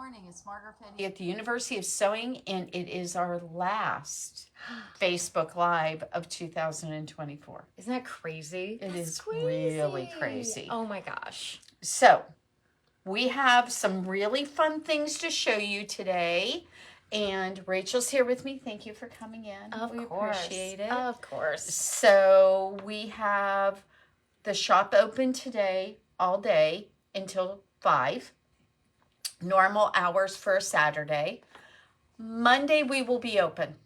morning. It's Margaret at the University of Sewing, and it is our last Facebook Live of 2024. Isn't that crazy? It is really crazy. Oh my gosh. So, we have some really fun things to show you today. And Rachel's here with me. Thank you for coming in. We appreciate it. Of course. So, we have the shop open today all day until 5. Normal hours for a Saturday. Monday we will be open.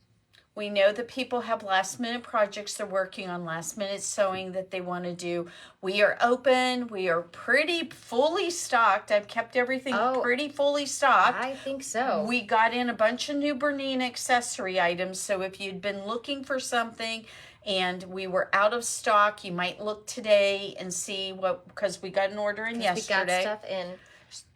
We know that people have last minute projects they're working on, last minute sewing that they want to do. We are open. We are pretty fully stocked. I've kept everything pretty fully stocked. I think so. We got in a bunch of new Bernina accessory items. So if you'd been looking for something and we were out of stock, you might look today and see what, because we got an order in yesterday. We got stuff in.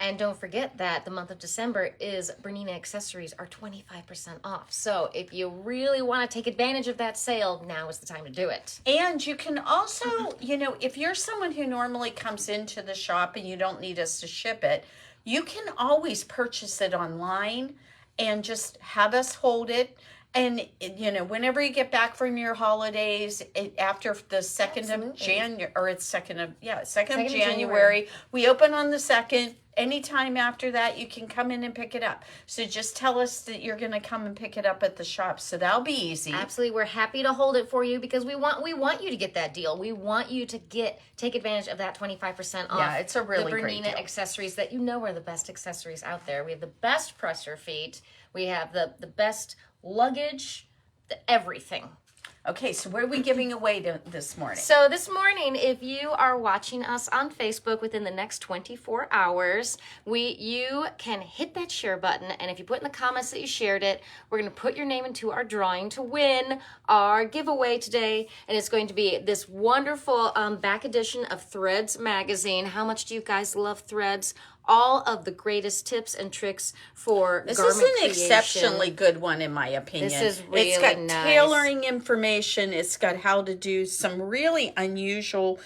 And don't forget that the month of December is Bernina accessories are 25% off. So if you really want to take advantage of that sale, now is the time to do it. And you can also, you know, if you're someone who normally comes into the shop and you don't need us to ship it, you can always purchase it online and just have us hold it. And, you know, whenever you get back from your holidays, after the 2nd of January, or it's 2nd of January, we open on the 2nd. Anytime after that, you can come in and pick it up. So just tell us that you're going to come and pick it up at the shop. So that'll be easy. Absolutely. We're happy to hold it for you because we want you to get that deal. We want you to take advantage of that 25% off. Yeah, it's a really great Bernina deal. Accessories that you know are the best accessories out there. We have the best presser feet. We have the best luggage, everything. Okay, so what are we giving away this morning? So this morning, if you are watching us on Facebook within the next 24 hours, you can hit that share button, and if you put in the comments that you shared it, we're going to put your name into our drawing to win our giveaway today, and it's going to be this wonderful back edition of Threads magazine. How much do you guys love Threads? All of the greatest tips and tricks for garment creation. This is an exceptionally good one, in my opinion. This is really It's got nice. Tailoring information. It's got how to do some really unusual.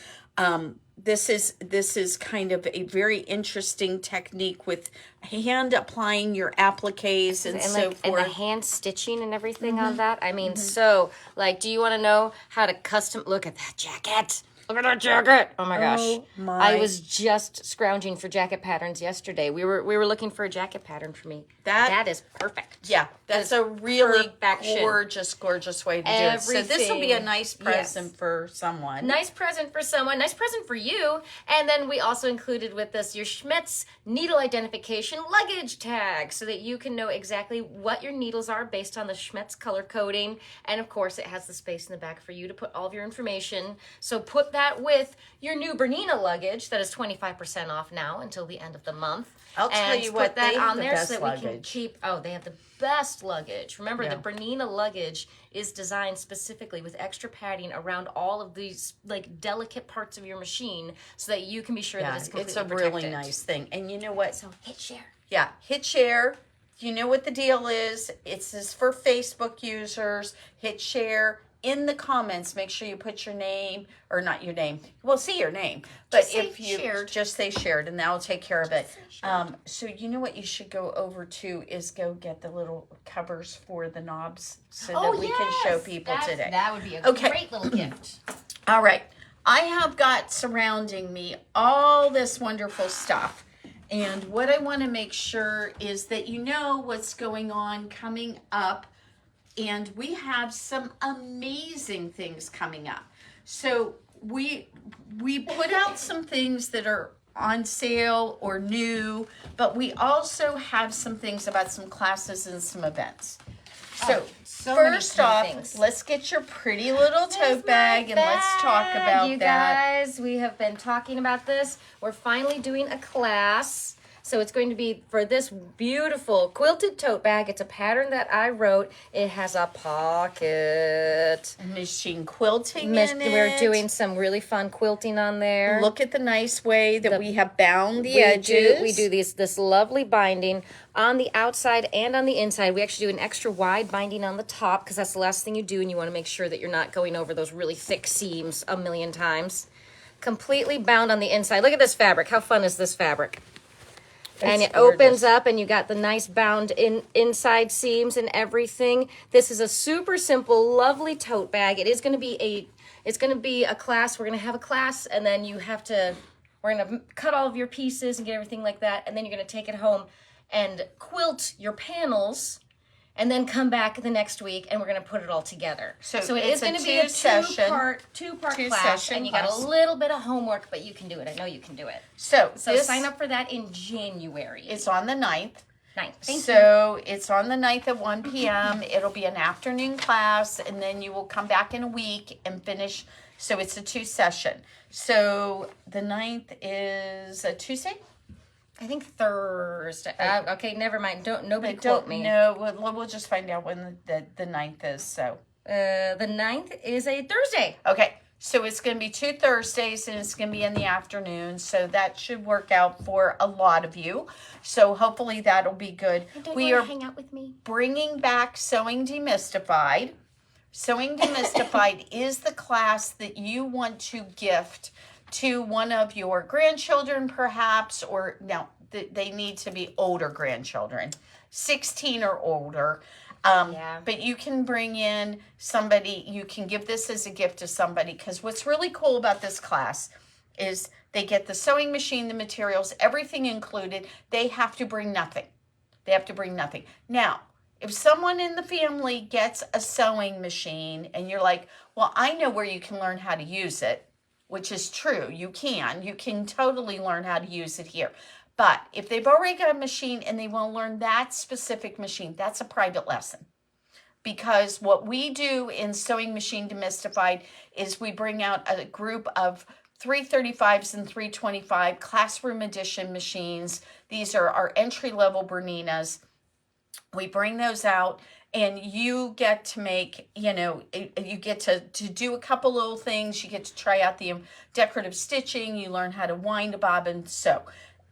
This is kind of a very interesting technique with hand applying your appliques and so forth. And the hand stitching and everything on that. I mean, so, like, do you want to know how to custom... Look at that jacket. Look at that jacket! Oh my gosh! Oh my. I was just scrounging for jacket patterns yesterday. We were looking for a jacket pattern for me. That is perfect. Yeah, that's a really gorgeous way to do it. So this will be a nice present for someone. Nice present for someone. Nice present for you. And then we also included with this your Schmetz needle identification luggage tag, so that you can know exactly what your needles are based on the Schmetz color coding. And of course, it has the space in the back for you to put all of your information. So put that with your new Bernina luggage that is 25% off now until the end of the month. I'll tell you what, that they have on the there best so that luggage. we can keep. Oh, they have the best luggage. Remember, Yeah. the Bernina luggage is designed specifically with extra padding around all of these like delicate parts of your machine, so that you can be sure that it's completely it's a protected. really nice thing. And you know what? So hit share. Yeah, hit share. You know what the deal is. This is for Facebook users. Hit share. In the comments, make sure you put your name, or not your name. We'll see your name, but if you just say shared, and that'll take care of it. So you know what you should go over to is go get the little covers for the knobs so that we can show people today. That would be a great little gift. All right, I have got surrounding me all this wonderful stuff. And what I want to make sure is that you know what's going on coming up. And we have some amazing things coming up. So we put out some things that are on sale or new, but we also have some things about some classes and some events. So first off, let's get your pretty little tote bag and let's talk about you that. guys, we have been talking about this. We're finally doing a class. So it's going to be for this beautiful quilted tote bag. It's a pattern that I wrote. It has a pocket. Machine quilting in it. We're doing some really fun quilting on there. Look at the nice way that we have bound the edges. We do this lovely binding on the outside and on the inside. We actually do an extra wide binding on the top because that's the last thing you do, and you want to make sure that you're not going over those really thick seams a million times. Completely bound on the inside. Look at this fabric. How fun is this fabric? And It's it opens gorgeous. up, and you got the nice bound inside seams and everything. This is a super simple, lovely tote bag. It is going to be a class. We're going to have a class, and then we're going to cut all of your pieces and get everything like that, and then you're going to take it home and quilt your panels, and then come back the next week, and we're going to put it all together. So it is going to be a two-part class, and you got a little bit of homework, but you can do it. I know you can do it. So Sign up for that in January. It's on the 9th. Thank you. It's on the 9th at 1 p.m. It'll be an afternoon class, and then you will come back in a week and finish. So it's a 2-session. So the 9th is a Tuesday? I think Thursday. Okay, never mind. Nobody quote me. No, we'll just find out when the 9th is. So the 9th is a Thursday. Okay, so it's going to be 2 Thursdays, and it's going to be in the afternoon. So that should work out for a lot of you. So hopefully that'll be good. We are hang out with me. Bringing back Sewing Demystified. Sewing Demystified is the class that you want to gift to one of your grandchildren, perhaps, or now they need to be older grandchildren, 16 or older. But you can bring in somebody, you can give this as a gift to somebody, because what's really cool about this class is they get the sewing machine, the materials, everything included. They have to bring nothing. They have to bring nothing. Now, if someone in the family gets a sewing machine and you're like, well, I know where you can learn how to use it, which is true. You can totally learn how to use it here. But if they've already got a machine and they want to learn that specific machine, that's a private lesson. Because what we do in Sewing Machine Demystified is we bring out a group of 335s and 325 classroom edition machines. These are our entry-level Berninas. We bring those out, and you get to make, you get to do a couple little things. You get to try out the decorative stitching. You learn how to wind, bob, and sew.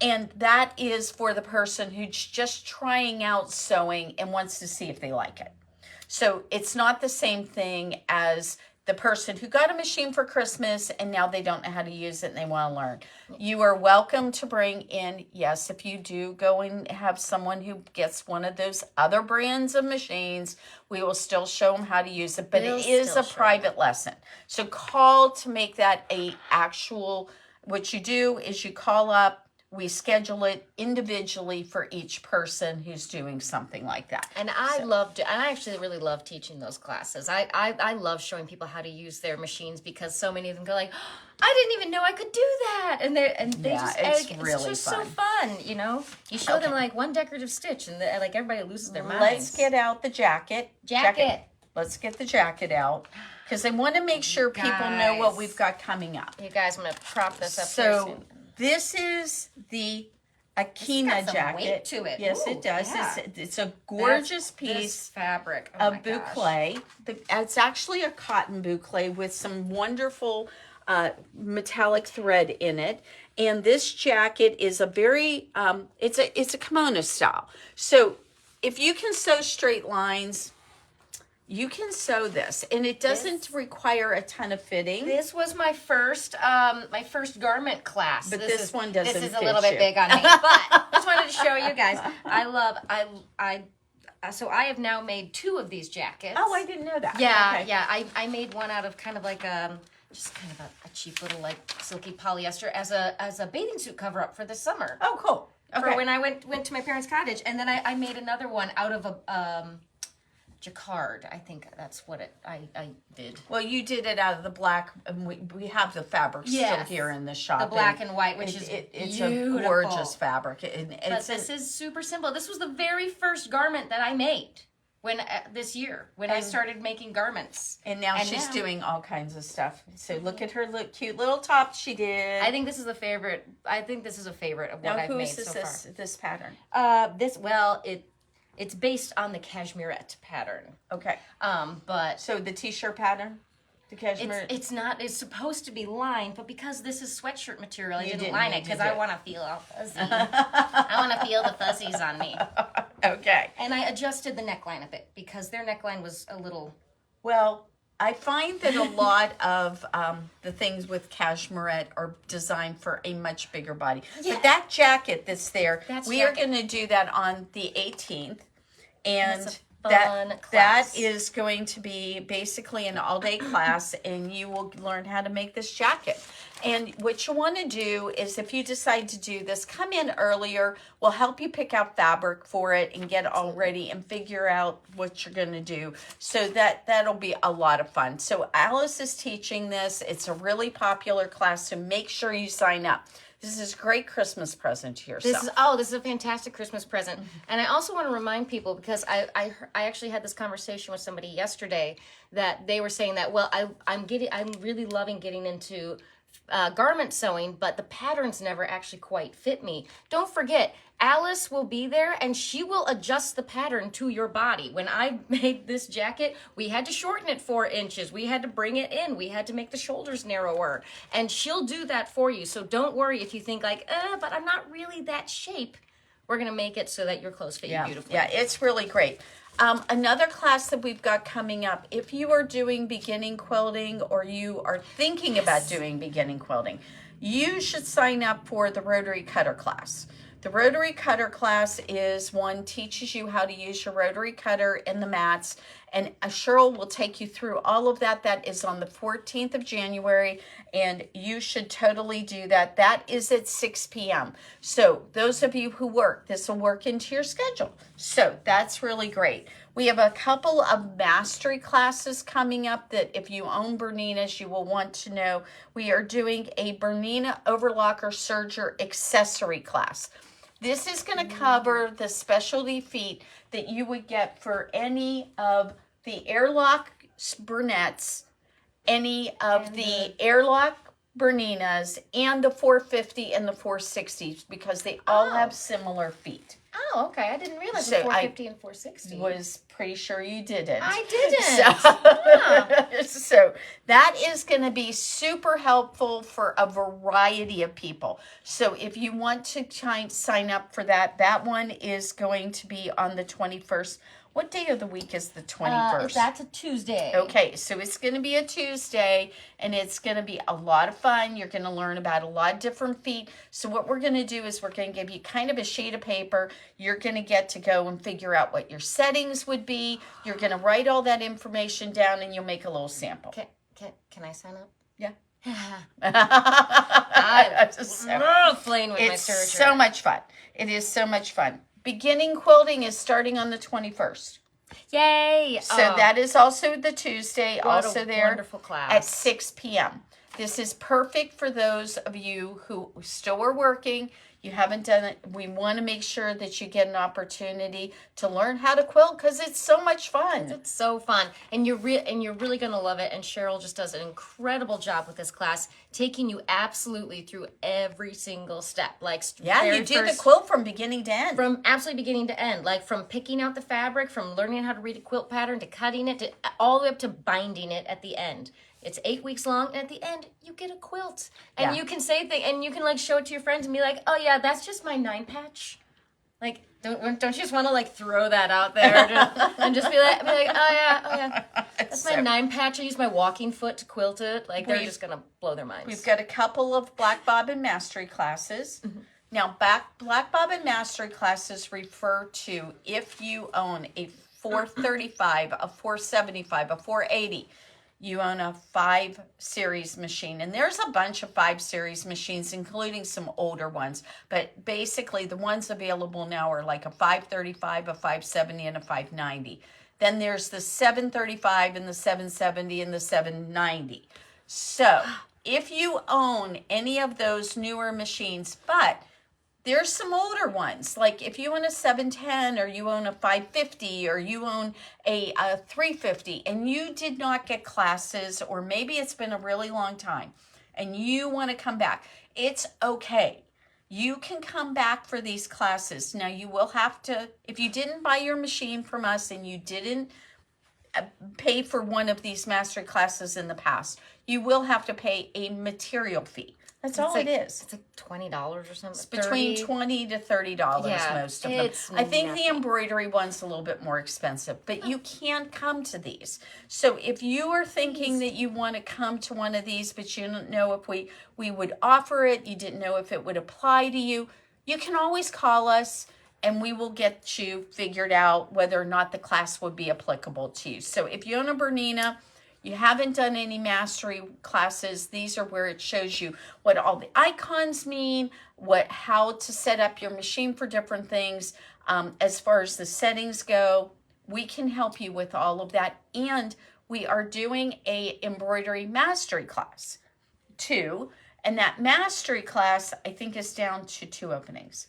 And that is for the person who's just trying out sewing and wants to see if they like it. So it's not the same thing as the person who got a machine for Christmas and now they don't know how to use it and they want to learn. You are welcome to bring in, yes, if you do go and have someone who gets one of those other brands of machines, we will still show them how to use it, but it is a private lesson. So call to make that a actual, what you do is you call up, we schedule it individually for each person who's doing something like that. And I actually really love teaching those classes. I love showing people how to use their machines, because so many of them go like, oh, I didn't even know I could do that. And it's just so fun, You show them like one decorative stitch and like everybody loses their minds. Let's get out the jacket. Let's get the jacket out, because I want to make sure people know what we've got coming up. You guys, I'm going to prop this up here soon. This is the Akina jacket. Weight to it. Yes, it does. Yeah. It's a gorgeous piece fabric of boucle. It's actually a cotton boucle with some wonderful metallic thread in it. And this jacket is a very it's a kimono style. So if you can sew straight lines, you can sew this, and it doesn't require a ton of fitting. This was my first garment class. But this one doesn't fit. This is a little bit big on me, but just wanted to show you guys. So I have now made 2 of these jackets. Oh, I didn't know that. Yeah, okay. yeah. I made one out of kind of like just kind of a cheap little like silky polyester as a bathing suit cover up for the summer. Oh, cool. Okay. For when I went to my parents' cottage, and then I made another one out of a jacquard. I think that's what I did. Well, you did it out of the black, and we have the fabric still here in the shop. The black and white, which is it's beautiful. A gorgeous fabric. But this is super simple. This was the very first garment that I made this year when I started making garments. And now she's doing all kinds of stuff. So look at her cute little top she did. I think this is a favorite. of what I've made so far. This pattern? It's based on the cashmerette pattern. Okay. But so the t-shirt pattern, the cashmere. It's not. It's supposed to be lined, but because this is sweatshirt material, I didn't line it because I want to feel all fuzzy. I want to feel the fuzzies on me. Okay. And I adjusted the neckline a bit because their neckline was a little. Well, I find that a lot of the things with cashmere are designed for a much bigger body. Yeah. But that jacket that's there, we are jacket. going to do that on the 18th. And it's a fun that class. is going to be basically an all-day class, and you will learn how to make this jacket. And what you want to do is, if you decide to do this, come in earlier. We'll help you pick out fabric for it and get it all ready and figure out what you're going to do. So that'll be a lot of fun. So Alice is teaching this. It's a really popular class, so make sure you sign up. This is a great Christmas present to yourself. This is a fantastic Christmas present. And I also want to remind people, because I actually had this conversation with somebody yesterday, that they were saying that, well, I'm really loving getting into garment sewing, but the patterns never actually quite fit me. Don't forget, Alice will be there and she will adjust the pattern to your body. When I made this jacket, we had to shorten it 4 inches. We had to bring it in. We had to make the shoulders narrower, and she'll do that for you. So don't worry if you think like, but I'm not really that shape. We're going to make it so that your clothes fit you beautifully. Yeah, it's really great. Another class that we've got coming up, if you are doing beginning quilting or you are thinking about doing beginning quilting, you should sign up for the rotary cutter class. The rotary cutter class is one teaches you how to use your rotary cutter and the mats, and Cheryl will take you through all of that. That is on the 14th of January, and you should totally do that. That is at 6 p.m. So those of you who work, this will work into your schedule. So that's really great. We have a couple of mastery classes coming up that if you own Berninas, you will want to know. We are doing a Bernina overlocker serger accessory class. This is going to cover the specialty feet that you would get for any of the airlock Bernettes, any of the airlock Berninas, and the 450 and the 460s, because they all have similar feet. Oh, okay. I didn't realize So the 450 and 460. Was pretty sure you didn't. I didn't. So that is going to be super helpful for a variety of people. So if you want to sign up for that, that one is going to be on the 21st. What day of the week is the 21st? That's a Tuesday. Okay, so it's going to be a Tuesday, and it's going to be a lot of fun. You're going to learn about a lot of different feet. So what we're going to do is we're going to give you kind of a sheet of paper. You're going to get to go and figure out what your settings would be. You're going to write all that information down, and you'll make a little sample. Can I sign up? Yeah. I'm love playing with my serger. It's so much fun. It is so much fun. Beginning quilting is starting on the 21st. Yay! So that is also the Tuesday, also there wonderful class. at 6 p.m. This is perfect for those of you who still are working. You haven't done it. We want to make sure that you get an opportunity to learn how to quilt, because it's so much fun. It's so fun, and you're really gonna love it. And Cheryl just does an incredible job with this class, taking you absolutely through every single step. Like you do the quilt from beginning to end. From absolutely beginning to end, like from picking out the fabric, from learning how to read a quilt pattern, to cutting it, to all the way up to binding it at the end. It's 8 weeks long, and at the end, you get a quilt. And you can say things, and you can like show it to your friends and be like, oh yeah, that's just my 9-patch. Like, don't you just want to like throw that out there and just be like, oh yeah, that's my 9-patch. I use my walking foot to quilt it. Like, they're just gonna blow their minds. We've got a couple of Black Bobbin Mastery classes. Now, Black Bobbin Mastery classes refer to if you own a 435, a 475, a 480. You own a 5 series machine, and there's a bunch of 5 series machines, including some older ones, but basically the ones available now are like a 535, a 570, and a 590. Then there's the 735 and the 770 and the 790. So if you own any of those newer machines, but there's some older ones, like if you own a 710 or you own a 550 or you own a 350 and you did not get classes, or maybe it's been a really long time and you want to come back, it's okay. You can come back for these classes. Now you will have to, if you didn't buy your machine from us and you didn't pay for one of these mastery classes in the past, you will have to pay a material fee. That's all it is. It's like $20 or something. It's between $20 to $30, most of them. I think the embroidery one's a little bit more expensive, but you can come to these. So if you are thinking that you want to come to one of these, but you don't know if we would offer it, you didn't know if it would apply to you, you can always call us and we will get you figured out whether or not the class would be applicable to you. So if you own a Bernina, you haven't done any mastery classes, these are where it shows you what all the icons mean, how to set up your machine for different things. As far as the settings go, we can help you with all of that. And we are doing a embroidery mastery class too. And that mastery class, I think, is down to 2 openings.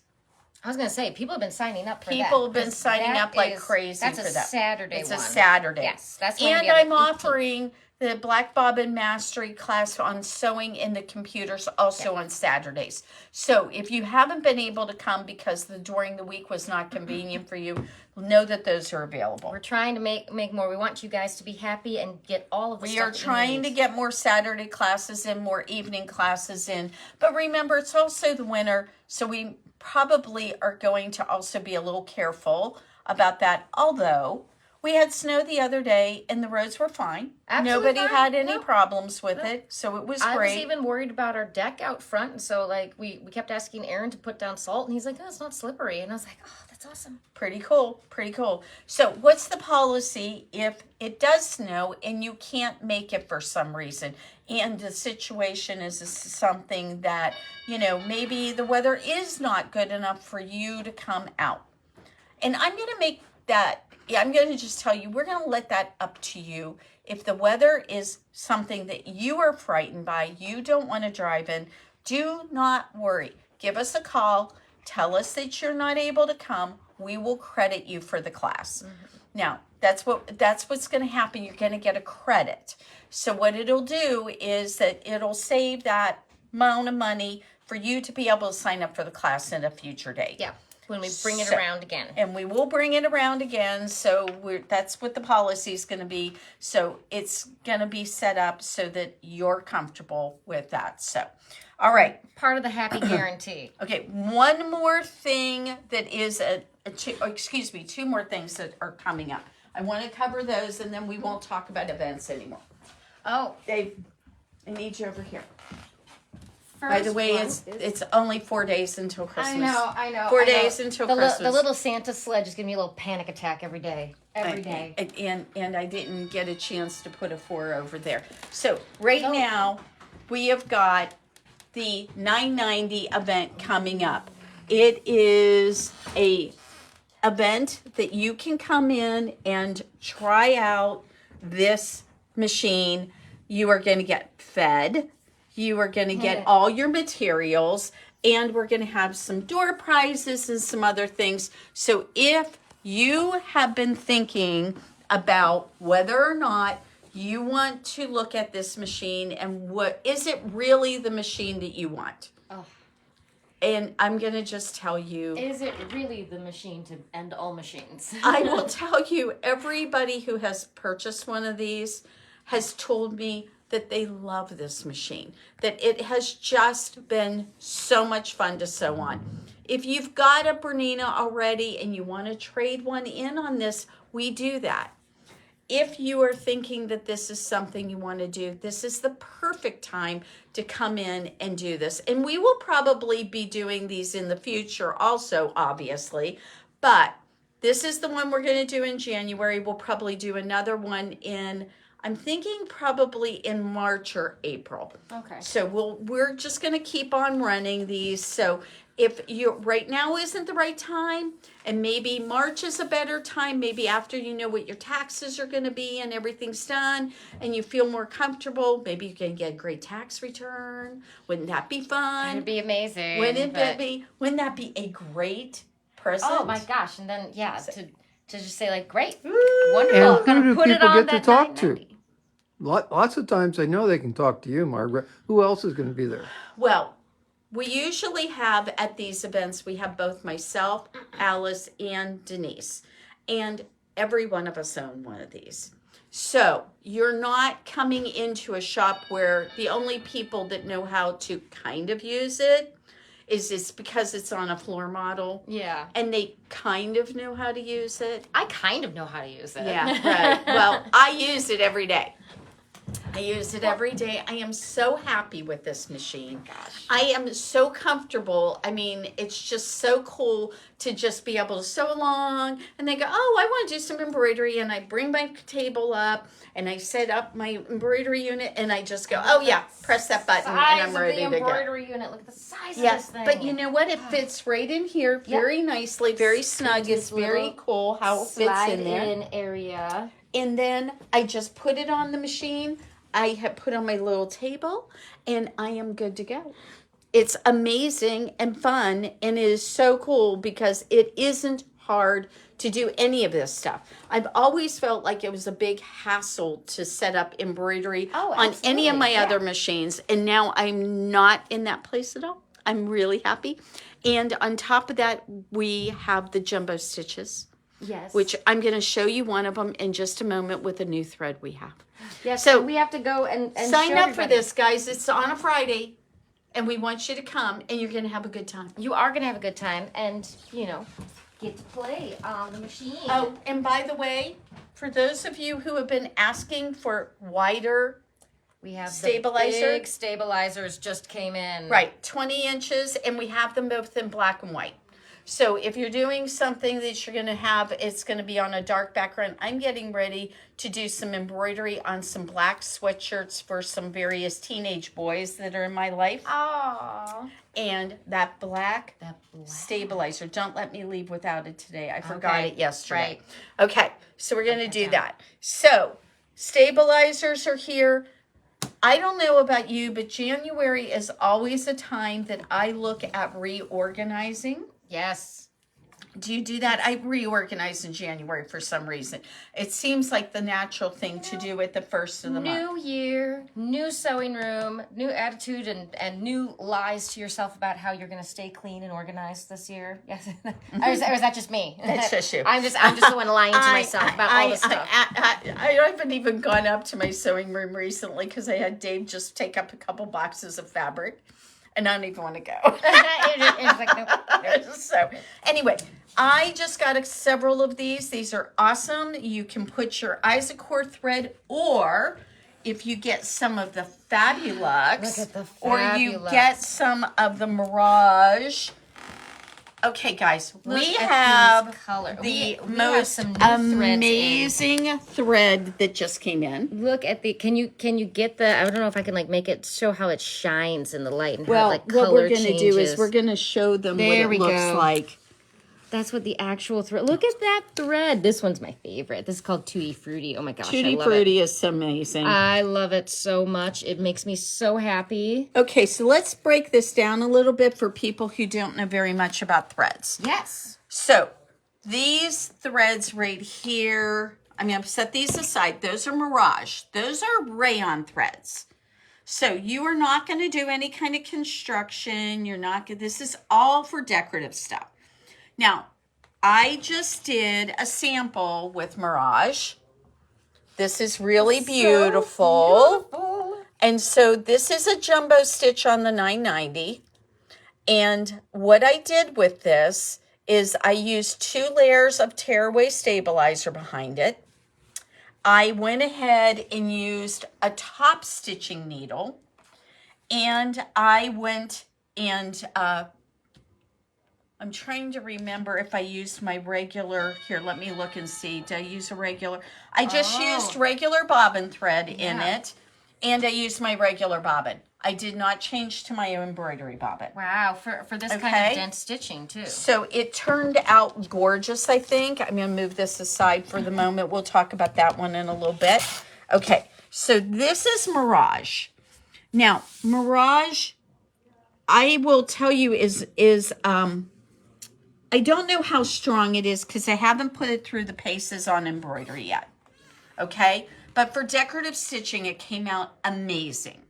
I was going to say, people have been signing up for that. People have been signing up like crazy for that. That's a Saturday one. It's a Saturday. Yes, that's and I'm offering the Black Bobbin Mastery class on sewing in the computers also on Saturdays. So if you haven't been able to come because during the week was not convenient for you, know that those are available. We're trying to make more. We want you guys to be happy and get all of the stuff. We are trying to get more Saturday classes in, more evening classes in. But remember, it's also the winter, so we probably are going to also be a little careful about that. Although we had snow the other day and the roads were fine. Absolutely Nobody had any problems with it, so it was great. I was even worried about our deck out front, and so like we kept asking Aaron to put down salt, and he's like, "Oh, it's not slippery," and I was like, "Oh, that's awesome." Pretty cool, pretty cool. So what's the policy if it does snow and you can't make it for some reason? And the situation is something that, maybe the weather is not good enough for you to come out. And I'm going to make that, I'm going to just tell you, we're going to let that up to you. If the weather is something that you are frightened by, you don't want to drive in, do not worry. Give us a call. Tell us that you're not able to come. We will credit you for the class. Mm-hmm. Now, that's what's going to happen. You're going to get a credit. So what it'll do is that it'll save that amount of money for you to be able to sign up for the class in a future date. Yeah, when we bring it around again. And we will bring it around again. So that's what the policy is going to be. So it's going to be set up so that you're comfortable with that. So, all right. Part of the happy guarantee. Okay, one more thing that is two more things that are coming up. I want to cover those and then we won't talk about events anymore. Oh, Dave, I need you over here. By the way, it's only 4 days until Christmas. I know. 4 days until Christmas. The little Santa sledge is giving me a little panic attack every day. Every day. And I didn't get a chance to put a 4 over there. So right now, we have got the 990 event coming up. It is a event that you can come in and try out this machine. You are going to get fed. You are going to get all your materials, and we're going to have some door prizes and some other things. So if you have been thinking about whether or not you want to look at this machine and what is it really the machine that you want? Oh. And I'm going to just tell you. Is it really the machine to end all machines? I will tell you, everybody who has purchased one of these has told me that they love this machine, that it has just been so much fun to sew on. If you've got a Bernina already and you want to trade one in on this, we do that. If you are thinking that this is something you want to do, this is the perfect time to come in and do this. And we will probably be doing these in the future also, obviously, but this is the one we're going to do in January. We'll probably do another one in, I'm thinking probably in March or April. Okay. So we're just going to keep on running these. So if you right now isn't the right time, and maybe March is a better time, maybe after you know what your taxes are going to be and everything's done, and you feel more comfortable, maybe you can get a great tax return. Wouldn't that be fun? It'd be amazing. Wouldn't that be a great present? Oh my gosh! And then to just say like, great, wonderful, And gonna who do put it people on get to that talk to? 990. Lots of times I know they can talk to you, Margaret. Who else is going to be there? Well, we usually have at these events, we have both myself, Alice, and Denise. And every one of us own one of these. So you're not coming into a shop where the only people that know how to kind of use it is it's because it's on a floor model. Yeah. And they kind of know how to use it. I kind of know how to use it. Yeah, right. Well, I use it every day. I use it every day. I am so happy with this machine. Gosh. I am so comfortable. I mean, it's just so cool to just be able to sew along. And they go, oh, I want to do some embroidery. And I bring my table up and I set up my embroidery unit. And I just go, oh, yeah, press that button and I'm ready to go. The embroidery unit. Look at the size of Yes, this thing. but you know what? It fits right in here very nicely, very snug. It's very cool how it fits in there. Slide-in area. And then I just put it on the machine. I have put on my little table and I am good to go. It's amazing and fun and it is so cool because it isn't hard to do any of this stuff. I've always felt like it was a big hassle to set up embroidery on any of my other machines. And now I'm not in that place at all. I'm really happy. And on top of that, we have the jumbo stitches. Yes. Which I'm going to show you one of them in just a moment with a new thread we have. Yes, So so we have to go and sign show up for everybody. this, guys. It's on a Friday, and we want you to come, and you're going to have a good time. You are going to have a good time and, you know, get to play on the machine. Oh, and by the way, for those of you who have been asking for wider, we have stabilizer. The big stabilizers just came in. right, 20 inches, and we have them both in black and white. So if you're doing something that you're going to have, it's going to be on a dark background. I'm getting ready to do some embroidery on some black sweatshirts for some various teenage boys that are in my life. Aww. And that black stabilizer, don't let me leave without it today. I forgot Okay, it yesterday. right. Okay, so we're going to do that. So stabilizers are here. I don't know about you, but January is always a time that I look at reorganizing. Yes. Do you do that? I reorganize in January for some reason. It seems like the natural thing to do at the first of the month. New year, new sewing room, new attitude, and new lies to yourself about how you're going to stay clean and organized this year. Yes. Or is that just me? That's just you. I'm just the one lying to myself about all this stuff. I haven't even gone up to my sewing room recently because I had Dave just take up a couple boxes of fabric. And I don't even want to go. It's like, nope. So anyway, I just got several of these. These are awesome. You can put your Isacore thread, or if you get some of the Fabulux, Look at the or you Fabulux. get some of the Mirage. Okay, guys, we have color. the We have most some new threads in. amazing thread that just came in. Look at the. Can you get the? I don't know if I can like make it show how it shines in the light and how like color what we're going to do is changes. we're going to show them There what we it looks go. like. That's what the actual thread. Look at that thread. This one's my favorite. This is called Tutti Frutti. Oh my gosh, I Tutti love Frutti it. is amazing. I love it so much. It makes me so happy. Okay, so let's break this down a little bit for people who don't know very much about threads. Yes. So these threads right here, I'm going to set these aside. Those are Mirage. Those are rayon threads. So you are not going to do any kind of construction. You're not going. This is all for decorative stuff. Now, I just did a sample with Mirage. This is really beautiful. And so this is a jumbo stitch on the 990. And what I did with this is I used 2 layers of tearaway stabilizer behind it. I went ahead and used a top stitching needle. And I went and I'm trying to remember if I used my regular, here, let me look and see. Did I use a regular? I just used regular bobbin thread in it, and I used my regular bobbin. I did not change to my embroidery bobbin. Wow, for this kind of dense stitching too. So it turned out gorgeous, I think. I'm going to move this aside for the moment. We'll talk about that one in a little bit. Okay, so this is Mirage. Now, Mirage, I will tell you, is I don't know how strong it is because I haven't put it through the paces on embroidery yet. Okay? But for decorative stitching, it came out amazing.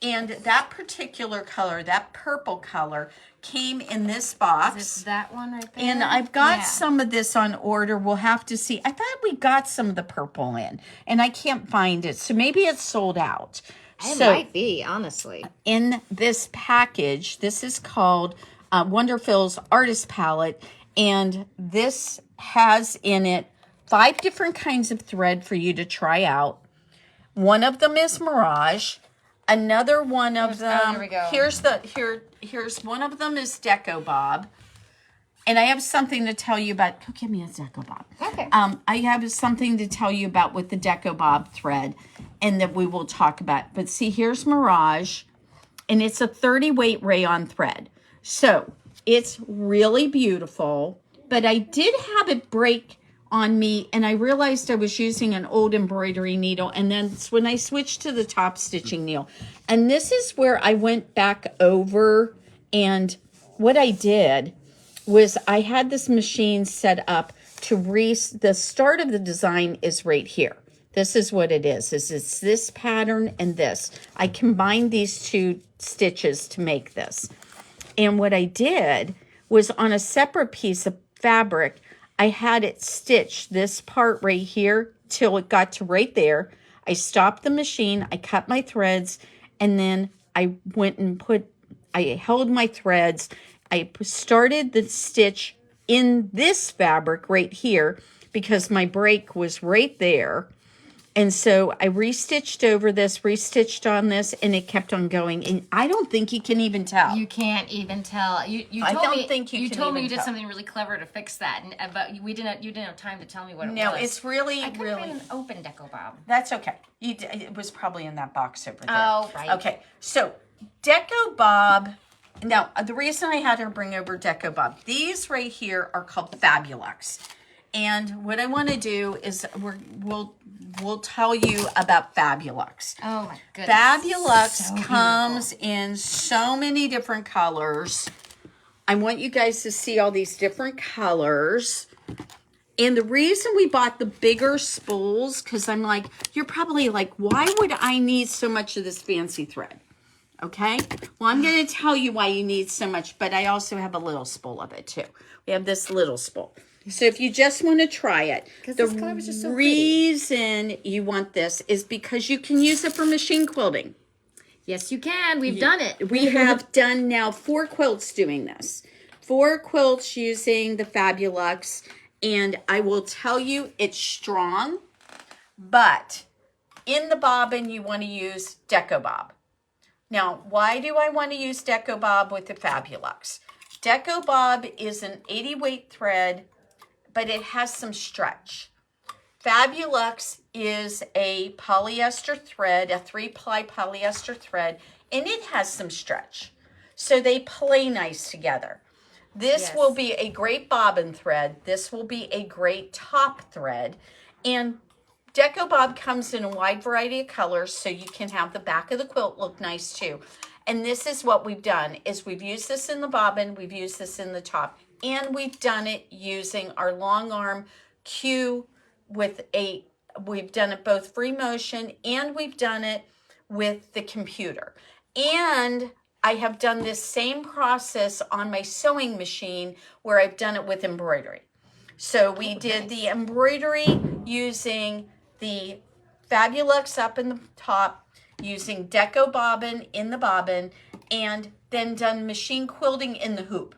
And that particular color, that purple color, came in this box. Is it that one right there? And I've got some of this on order. We'll have to see. I thought we got some of the purple in, and I can't find it. So maybe it's sold out. It might be, honestly. In this package, this is called Wonderfil's Artist Palette, and this has in it 5 different kinds of thread for you to try out. One of them is Mirage. Another one of them, here we go. Here's one of them is Deco Bob. And I have something to tell you about. Go give me a Deco Bob. Okay. I have something to tell you about with the Deco Bob thread, and that we will talk about. But see, here's Mirage, and it's a 30 weight rayon thread. So it's really beautiful, but I did have it break on me, and I realized I was using an old embroidery needle, and then when I switched to the top stitching needle, and this is where I went back over, and what I did was I had this machine set up to the start of the design is right here. This is what it is it's this pattern and this. I combined these 2 stitches to make this. And what I did was on a separate piece of fabric, I had it stitch this part right here till it got to right there. I stopped the machine, I cut my threads, and then I went and I held my threads. I started the stitch in this fabric right here because my break was right there. And so I restitched over this, restitched on this, and it kept on going. And I don't think you can even tell. You can't even tell. You I told don't me, think you you can told me even you did tell. something really clever to fix that, but you didn't have time to tell me what it was. No, it's really, I couldn't really. find an open Deco Bob. That's okay. It was probably in that box over there. Oh, right. Okay, so Deco Bob. Now, the reason I had her bring over Deco Bob, these right here are called Fabulux. And what I want to do is we'll tell you about Fabulux. Oh my goodness. Fabulux So comes in so many different colors. I want you guys to see all these different colors. And the reason we bought the bigger spools, because I'm like, you're probably like, why would I need so much of this fancy thread? Okay, well, I'm going to tell you why you need so much, but I also have a little spool of it too. We have this little spool. So if you just want to try it, the reason you want this is because you can use it for machine quilting. Yes, you can. We've done it. We have done now 4 quilts doing this. 4 quilts using the Fabulux, and I will tell you it's strong, but in the bobbin you want to use Deco Bob. Now, why do I want to use Deco Bob with the Fabulux? Deco Bob is an 80 weight thread, but it has some stretch. Fabulux is a polyester thread, a 3-ply polyester thread, and it has some stretch. So they play nice together. This will be a great bobbin thread. This will be a great top thread. And Deco Bob comes in a wide variety of colors, so you can have the back of the quilt look nice too. And this is what we've done, is we've used this in the bobbin, we've used this in the top, and we've done it using our long arm Q with we've done it both free motion, and we've done it with the computer. And I have done this same process on my sewing machine where I've done it with embroidery. So we did the embroidery using the Fabulux up in the top, using Deco bobbin in the bobbin, and then done machine quilting in the hoop.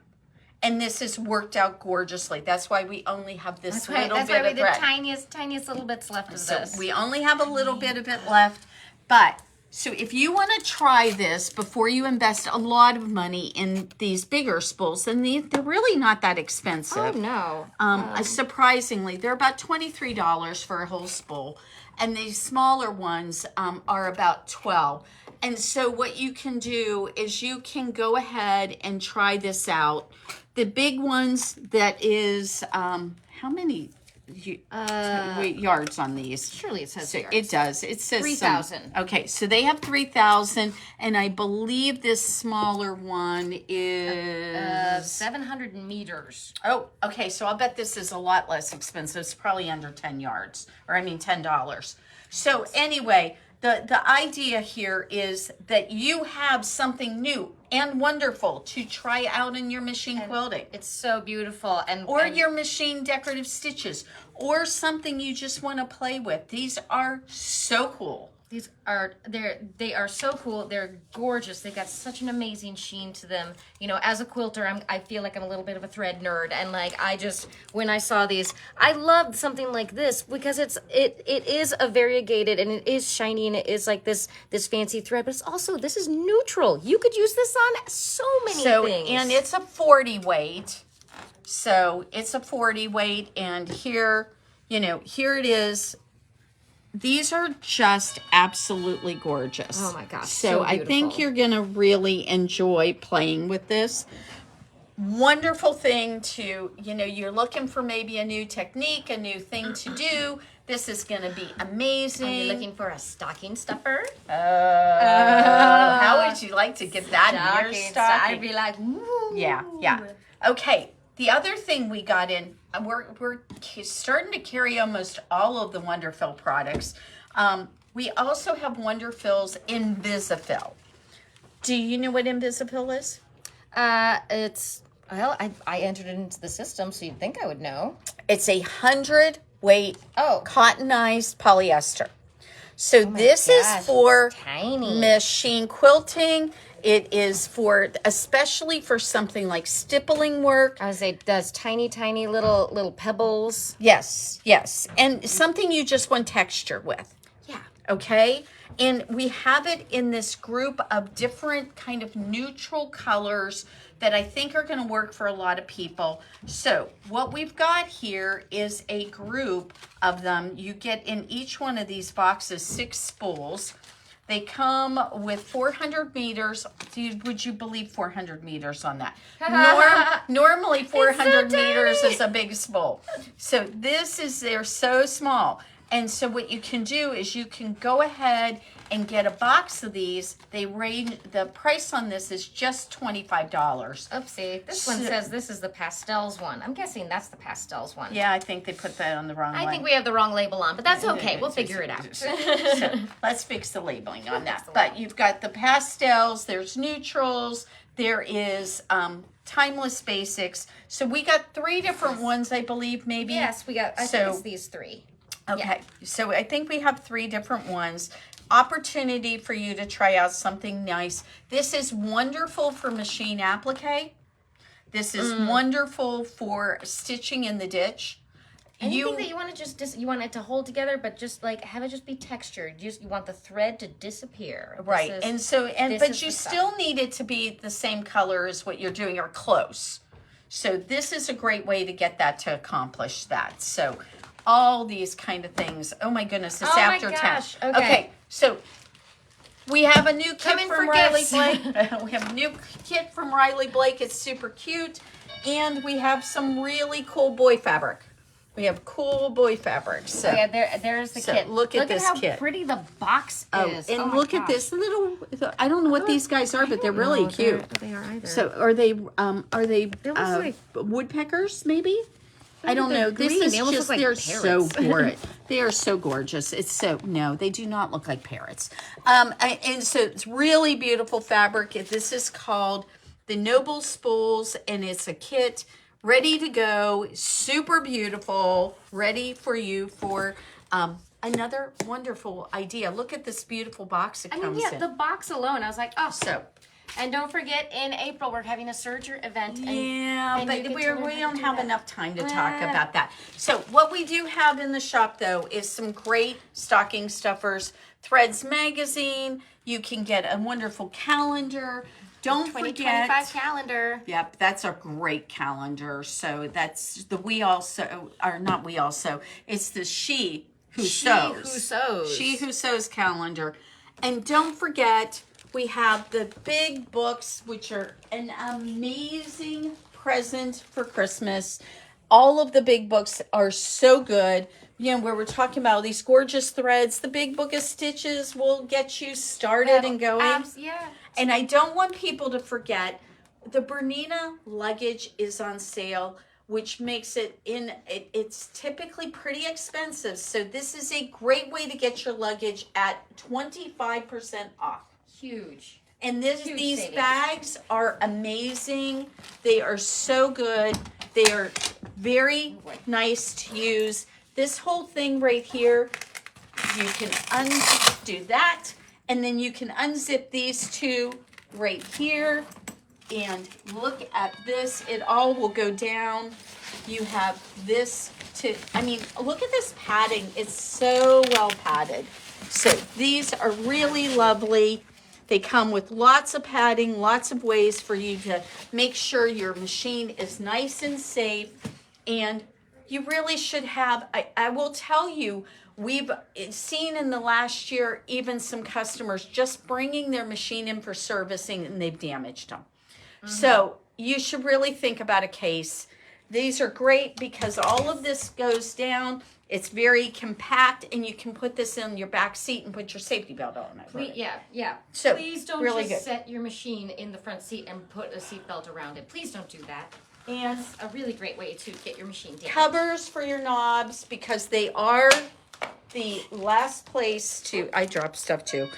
And this has worked out gorgeously. That's why we only have this little bit of thread. That's why we did tiniest little bits left of this. We only have a little bit of it left. But, so if you want to try this before you invest a lot of money in these bigger spools, and they're really not that expensive. Oh, no. Surprisingly, they're about $23 for a whole spool. And these smaller ones are about $12. And so what you can do is you can go ahead and try this out. The big ones, that is, how many yards on these? Surely it says So yards. it does. It says 3,000. Okay, so they have 3,000, and I believe this smaller one is 700 meters. Oh, okay. So I'll bet this is a lot less expensive. It's probably under 10 yards, or I mean $10. So anyway, The idea here is that you have something new and wonderful to try out in your machine quilting. It's so beautiful. Or your machine decorative stitches, or something you just want to play with. These are so cool. These are, they are so cool. They're gorgeous. They've got such an amazing sheen to them. You know, as a quilter, I feel like I'm a little bit of a thread nerd, and like when I saw these, I loved something like this because it is a variegated and it is shiny and it is like this fancy thread, but it's also, this is neutral. You could use this on so many things. And it's a 40 weight. So it's a 40 weight, and here, you know, here it is. These are just absolutely gorgeous. Oh my gosh. So I think you're going to really enjoy playing with this. Wonderful thing to, you know, you're looking for maybe a new technique, a new thing to do. This is going to be amazing. Are you looking for a stocking stuffer? How would you like to get that in your stocking? I'd be like, woo. Yeah. Okay. The other thing we got in, we're starting to carry almost all of the Wonderfill products. We also have Wonderfill's Invisifill. Do you know what Invisifill is? It's, well, I entered it into the system, so you'd think I would know. It's a 100 weight cottonized polyester. So this is for machine quilting. It is for, especially for something like stippling work. I would say it does tiny little pebbles. Yes. And something you just want texture with. Yeah. Okay? And we have it in this group of different kind of neutral colors that I think are going to work for a lot of people. So what we've got here is a group of them. You get in each one of these boxes 6 spools. They come with 400 meters. Would you believe 400 meters on that? Normally 400 meters is a big spool. So they're so small. And so what you can do is you can go ahead and get a box of these. The price on this is just $25. Oopsie. This one says this is the pastels one. I'm guessing that's the pastels one. Yeah, I think they put that on the wrong one. I think we have the wrong label on, but that's okay. We'll figure it out. So let's fix the labeling on that. But you've got the pastels, there's neutrals, there is timeless basics. So we got 3 different ones, I believe, maybe. Yes, we got, I think it's these 3. Okay, so I think we have 3 different ones. Opportunity for you to try out something nice. This is wonderful for machine applique. This is wonderful for stitching in the ditch. Anything that you want to you want it to hold together, but just like have it just be textured. You want the thread to disappear. Right, but you still need it to be the same color as what you're doing or close. So this is a great way to get that to accomplish that. So all these kind of things. Oh my goodness, it's after 10. Okay, so we have a new kit from Riley Blake. We have a new kit from Riley Blake. It's super cute. And we have some really cool boy fabric. We have cool boy fabric. So there's the kit. Look at this how kit. Pretty the box is. And look at this little, I don't know what these guys are, but they're really cute. They are either. So are they like woodpeckers maybe? I don't know. This is just, they're so gorgeous. They are so gorgeous. No, they do not look like parrots. And so it's really beautiful fabric. This is called the Noble Spools, and it's a kit ready to go. Super beautiful. Ready for you for another wonderful idea. Look at this beautiful box it comes in. The box alone, I was like, oh. So. And don't forget, in April, we're having a Serger event. And but we don't have enough time to talk about that. So what we do have in the shop, though, is some great stocking stuffers. Threads magazine. You can get a wonderful calendar. Don't forget 2025 calendar. Yep, that's a great calendar. So that's the We Also, or not We Also. It's the She Who Sews. She Who Sews calendar. And don't forget, we have the big books, which are an amazing present for Christmas. All of the big books are so good. You know, where we're talking about all these gorgeous threads, the big book of stitches will get you started and going. Yeah. And I don't want people to forget, the Bernina luggage is on sale. which makes it's typically pretty expensive. So this is a great way to get your luggage at 25% off. Huge. And Huge these savings. bags are amazing. They are so good. They are very nice to use. This whole thing right here, you can undo that, and then you can unzip these two right here. And look at this. It all will go down. You have this look at this padding. It's so well padded. So these are really lovely. They come with lots of padding, lots of ways for you to make sure your machine is nice and safe. And you really should have, I will tell you, we've seen in the last year, even some customers just bringing their machine in for servicing and they've damaged them. So you should really think about a case. These are great because all of this goes down. It's very compact, and you can put this in your back seat and put your safety belt on it. Yeah. So, please don't really just good. set your machine in the front seat and put a seatbelt around it. Please don't do that. And It's a really great way to get your machine down. covers for your knobs, because they are the last place to, I drop stuff too.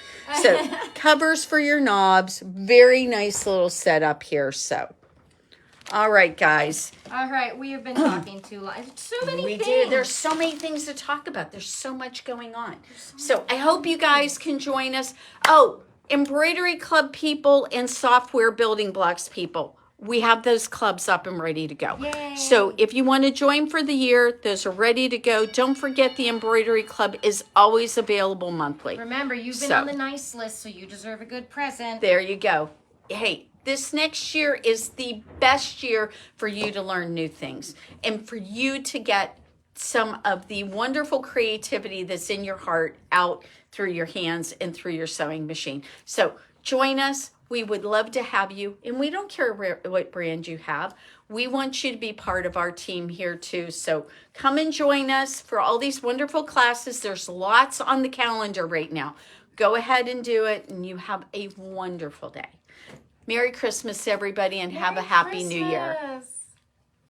So covers for your knobs, very nice little setup here. So, all right, guys. All right, we have been talking too long. So many We things. did. There's so many things to talk about. There's so much going on. So I hope you guys can join us. Oh, embroidery club people and software building blocks people. We have those clubs up and ready to go. Yay. So if you want to join for the year, those are ready to go. Don't forget the embroidery club is always available monthly. Remember, you've been So- on the nice list, so you deserve a good present. There you go. Hey, this next year is the best year for you to learn new things and for you to get some of the wonderful creativity that's in your heart out through your hands and through your sewing machine. So join us. We would love to have you. And we don't care what brand you have. We want you to be part of our team here too. So come and join us for all these wonderful classes. There's lots on the calendar right now. Go ahead and do it, and you have a wonderful day. Merry Christmas, everybody, and have a happy New Year. Christmas.